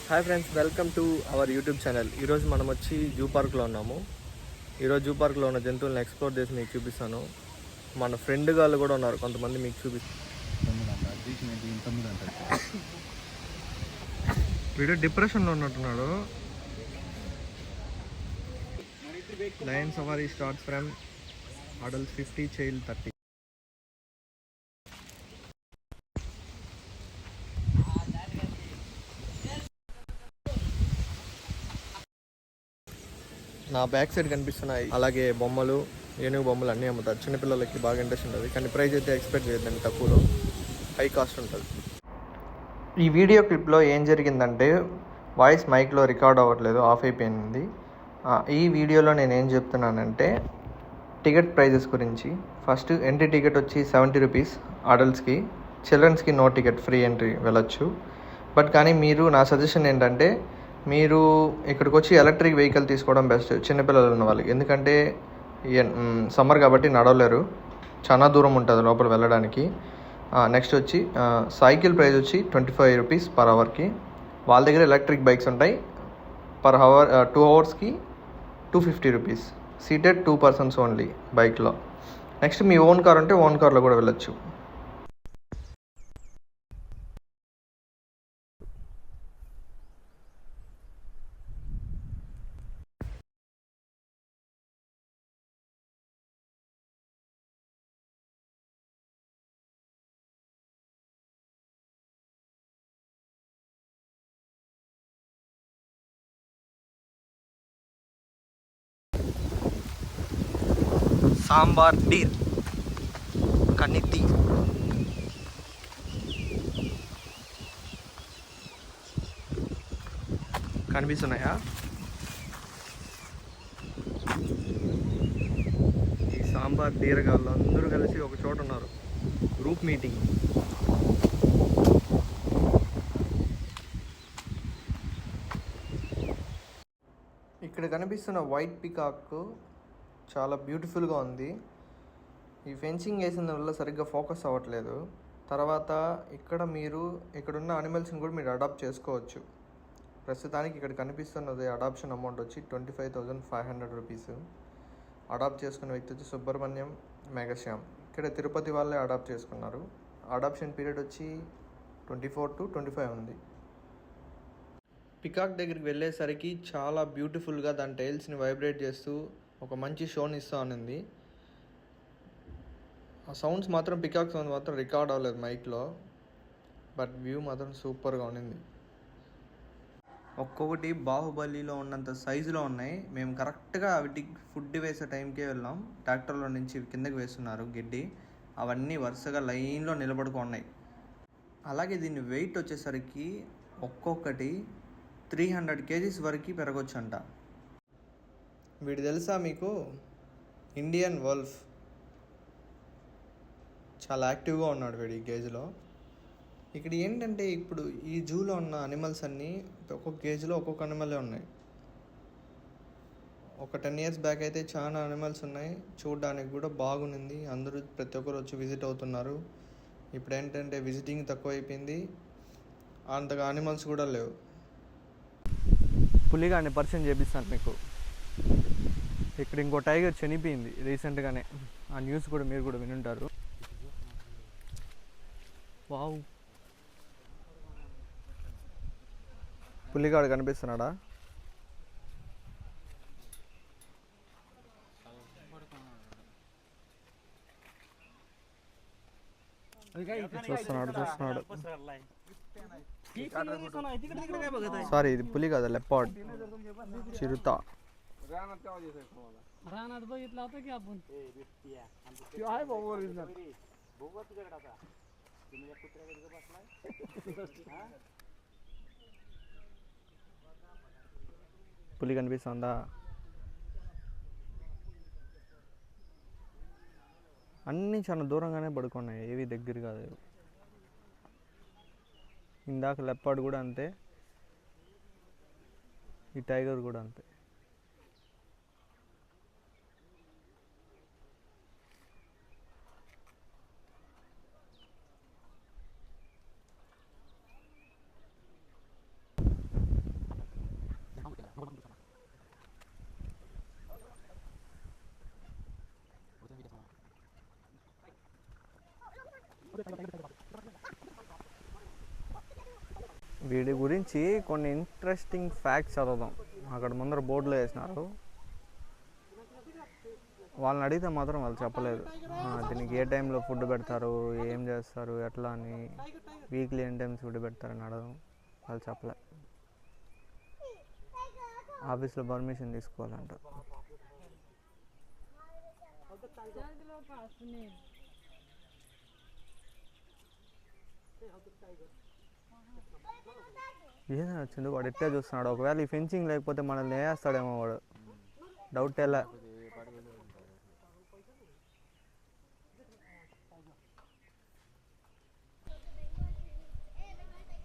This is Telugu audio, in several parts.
Hi friends, welcome to our YouTube channel. ఈరోజు మనం వచ్చి జూ పార్క్లో ఉన్నాము. ఈరోజు జూ పార్క్లో ఉన్న జంతువులను ఎక్స్ప్లోర్ చేసి మీకు చూపిస్తాను. మన ఫ్రెండ్ గాళ్ళు కూడా ఉన్నారు, కొంతమంది మీకు చూపిస్తాను. వీడు డిప్రెషన్లో ఉన్నట్టున్నాడు. Lion safari starts from adults 50, child 30. నా బ్యాక్ సైడ్ కనిపిస్తున్నాయి అలాగే బొమ్మలు, ఏనుగు బొమ్మలు అన్నీ అమ్ముతారు. చిన్నపిల్లలకి బాగా ఇంట్రెస్ట్ ఉంటుంది, కానీ ప్రైస్ అయితే ఎక్స్పెక్ట్ చేయొద్దండి, తక్కువలో హై కాస్ట్ ఉంటుంది. ఈ వీడియో క్లిప్లో ఏం జరిగిందంటే వాయిస్ మైక్లో రికార్డ్ అవ్వట్లేదు, ఆఫ్ అయిపోయింది. ఈ వీడియోలో నేను ఏం చెప్తున్నానంటే టికెట్ ప్రైజెస్ గురించి. ఫస్ట్ ఎంట్రీ టికెట్ వచ్చి 70 రూపీస్ అడల్ట్స్కి, చిల్డ్రన్స్కి నో టికెట్, ఫ్రీ ఎంట్రీ వెళ్ళొచ్చు. బట్ కానీ నా సజెషన్ ఏంటంటే మీరు ఇక్కడికి వచ్చి ఎలక్ట్రిక్ వెహికల్ తీసుకోవడం బెస్ట్ చిన్నపిల్లలు ఉన్న వాళ్ళకి. ఎందుకంటే సమ్మర్ కాబట్టి నడవలేరు, చాలా దూరం ఉంటుంది లోపల వెళ్ళడానికి. నెక్స్ట్ వచ్చి సైకిల్ ప్రైస్ వచ్చి 25 రూపీస్ పర్ అవర్కి. వాళ్ళ దగ్గర ఎలక్ట్రిక్ బైక్స్ ఉంటాయి. పర్ అవర్ 2 అవర్స్కి 250 రూపీస్. సీటెడ్ 2 పర్సన్స్ ఓన్లీ బైక్లో. నెక్స్ట్ మీ ఓన్ కార్ ఉంటే ఓన్ కార్లో కూడా వెళ్ళొచ్చు. సాంబార్ డీర్ కనితి. కనిపిస్తున్నాయా? ఈ సాంబార్ డీరగాళ్ళు అందరూ కలిసి ఒక చోట ఉన్నారు, గ్రూప్ మీటింగ్. ఇక్కడ కనిపిస్తున్న వైట్ పికాక్ చాలా బ్యూటిఫుల్గా ఉంది. ఈ ఫెన్సింగ్ వేసిన వల్ల సరిగ్గా ఫోకస్ అవ్వట్లేదు. తర్వాత ఇక్కడున్న అనిమల్స్ని కూడా మీరు అడాప్ట్ చేసుకోవచ్చు. ప్రస్తుతానికి ఇక్కడ కనిపిస్తున్నది అడాప్షన్ అమౌంట్ వచ్చి 25,500 రూపీస్. అడాప్ట్ చేసుకున్న వ్యక్తి వచ్చి సుబ్రహ్మణ్యం మెఘశ్యామ్. ఇక్కడ తిరుపతి వాళ్ళే అడాప్ట్ చేసుకున్నారు. అడాప్షన్ పీరియడ్ వచ్చి 24 to 25 ఉంది. పికాక్ దగ్గరికి వెళ్ళేసరికి చాలా బ్యూటిఫుల్గా దాని టైల్స్ని వైబ్రేట్ చేస్తూ ఒక మంచి షోని ఇస్తూ ఉన్నింది. ఆ సౌండ్స్ మాత్రం, పికాక్ సౌండ్ మాత్రం రికార్డ్ అవ్వలేదు మైక్లో, బట్ వ్యూ మాత్రం సూపర్గా ఉన్నింది. ఒక్కొక్కటి బాహుబలిలో ఉన్నంత సైజులో ఉన్నాయి. మేము కరెక్ట్గా వీటికి ఫుడ్ వేసే టైంకే వెళ్ళాం. ట్రాక్టర్లో నుంచి కిందకి వేస్తున్నారు గడ్డి, అవన్నీ వరుసగా లైన్లో నిలబడుకున్నాయి. అలాగే దీని వెయిట్ వచ్చేసరికి ఒక్కొక్కటి 300 kgs వరకు పెరగొచ్చు అంట. వీడు తెలుసా మీకు? Indian wolf. చాలా యాక్టివ్గా ఉన్నాడు వీడు ఈ గేజ్లో. ఇక్కడ ఏంటంటే ఇప్పుడు ఈ జూలో ఉన్న అనిమల్స్ అన్నీ ఒక్కొక్క గేజ్లో ఒక్కొక్క అనిమలే ఉన్నాయి. ఒక 10 years బ్యాక్ అయితే చాలా అనిమల్స్ ఉన్నాయి, చూడడానికి కూడా బాగుంది. ప్రతి ఒక్కరు వచ్చి విజిట్ అవుతున్నారు. ఇప్పుడు ఏంటంటే విజిటింగ్ తక్కువ అయిపోయింది, అంతగా అనిమల్స్ కూడా లేవు. పులిగాని పరిచయం చేపిస్తాను మీకు. ఇక్కడ ఇంకో టైగర్ చనిపోయింది రీసెంట్గానే, ఆ న్యూస్ కూడా మీరు కూడా వినుంటారు. వావ్, పులిగాడు కనిపిస్తున్నాడా? చూస్తున్నాడు. సారీ, ఇది పులి కదా, లెపార్డ్, చిరుత. పులి కనిపిస్తుందా? అన్నీ చాలా దూరంగానే పడుకున్నాయి, ఏవి దగ్గర కాదు. ఇందాక లెపార్డ్ కూడా అంతే, ఈ టైగర్ కూడా అంతే. వీడి గురించి కొన్ని ఇంట్రెస్టింగ్ ఫ్యాక్ట్స్ చదువుదాం. అక్కడ ముందర బోర్డులో వేసినారు, వాళ్ళని అడిగితే మాత్రం వాళ్ళు చెప్పలేదు. దీనికి ఏ టైంలో ఫుడ్ పెడతారు, ఏం చేస్తారు, ఎట్లా అని, వీక్లీ ఎన్ని టైమ్స్ ఫుడ్ పెడతారని అడగడం, వాళ్ళు చెప్పలే. ఆఫీస్లో పర్మిషన్ తీసుకోవాలంట. ఏదైనా వచ్చింది వాడు ఎట్టే చూస్తున్నాడు. ఒకవేళ ఈ ఫెన్సింగ్ లేకపోతే మనల్ని వేస్తాడేమో వాడు, డౌట్ ఎలా.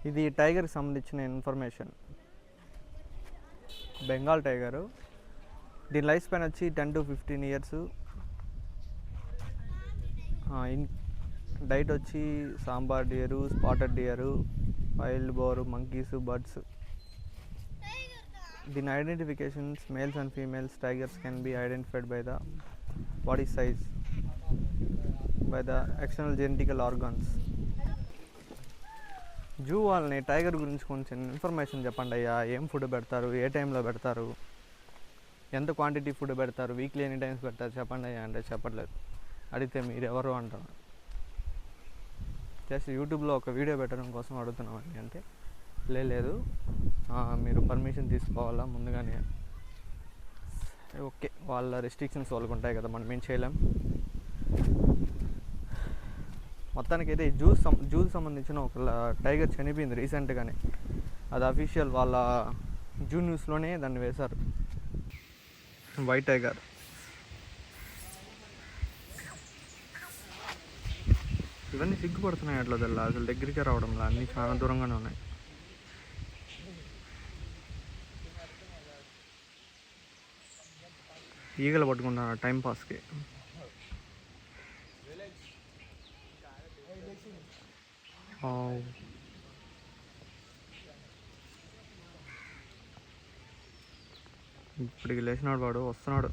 ఇది టైగర్కి సంబంధించిన ఇన్ఫర్మేషన్. బెంగాల్ టైగరు, దీని లైఫ్ స్పాన్ వచ్చి 10 to 15 years. డైట్ వచ్చి sambar deer, spotted deer, wild boar, monkeys, birds. దీని identifications, males and females tigers can be identified by the body size, by the external genetical organs. Zoo వాళ్ళని టైగర్ గురించి కొంచెం ఇన్ఫర్మేషన్ చెప్పండి అయ్యా. ఏం ఫుడ్ పెడతారు, ఏ టైంలో పెడతారు, ఎంత క్వాంటిటీ ఫుడ్ పెడతారు, వీక్లీ ఎన్ని టైమ్స్ పెడతారు చెప్పండి అయ్యా అంటే చెప్పట్లేదు. అడిగితే మీరు ఎవరు అంటారు. జస్ట్ యూట్యూబ్లో ఒక వీడియో పెట్టడం కోసం అడుగుతున్నామండి అంటే లేదు, మీరు పర్మిషన్ తీసుకోవాలా ముందుగానే. ఓకే, వాళ్ళ రెస్ట్రిక్షన్స్ వాళ్ళకు ఉంటాయి కదా, మనం ఏం చేయలేం. మొత్తానికి అయితే ఈ జూకి సంబంధించిన ఒక టైగర్ చనిపోయింది రీసెంట్గానే. అది అఫీషియల్ వాళ్ళ జూ న్యూస్లోనే దాన్ని వేశారు. White tiger. ఇవన్నీ సిగ్గుపడుతున్నాయి అట్లా తెల్లా, అసలు దగ్గరికే రావడంలా, అన్నీ చాలా దూరంగానే ఉన్నాయి. ఈగలు పట్టుకుంటున్నారు టైంపాస్కి. ఇప్పటికి లేచినాడు వాడు, వస్తున్నాడు.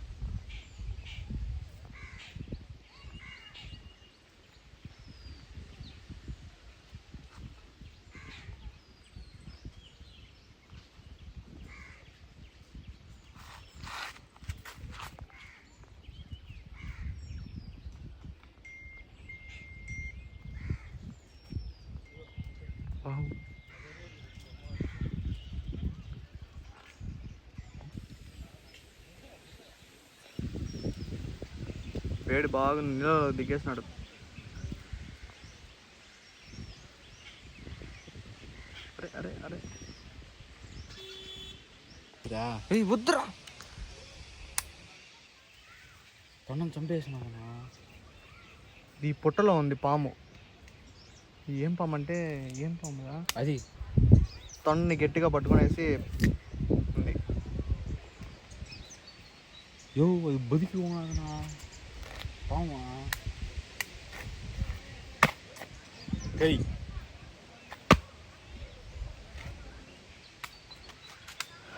వేడి బాగా నీళ్ళలో దిగేసినాడు. అరే అరే అరే వద్దురా, తొండం చంపేసినా. ఈ పుట్టలో ఉంది పాము. ఏం పాము అంటే ఏం పాముగా అది, తొండని గట్టిగా పట్టుకునేసి ఉంది. అది బతికి ఉన్నాడనా పామా?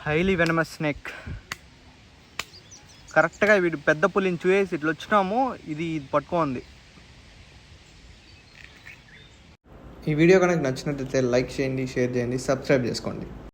Highly venomous snake. కరెక్ట్గా వీడు పెద్ద పులిని చూసేసి ఇట్లా వచ్చినాము, ఇది పట్టుకోంది. ఈ వీడియో కనుక నచ్చినట్లయితే లైక్ చేయండి, షేర్ చేయండి, సబ్స్క్రైబ్ చేసుకోండి.